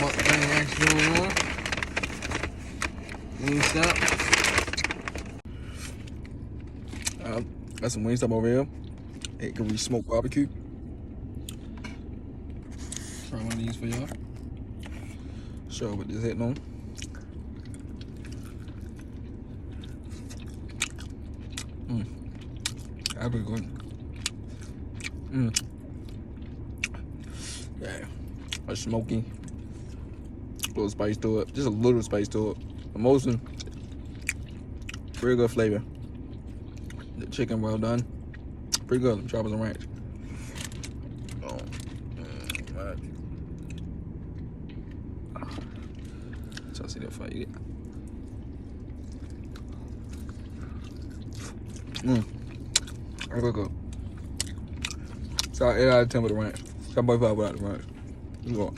mukbang action going on. Wingstop. Got some Wingstop over here. Hickory smoked barbecue. Try one of these for y'all. Show what this hitting on. That'd be good. Yeah, a smoky, a little spice to it, just a little spice to it. But mostly, pretty good flavor. The chicken well done, pretty good. Try with some ranch. Oh, so I see that fight. That's good. So 8 out of 10 with the ranch. 7.5 without the ranch. Let's go.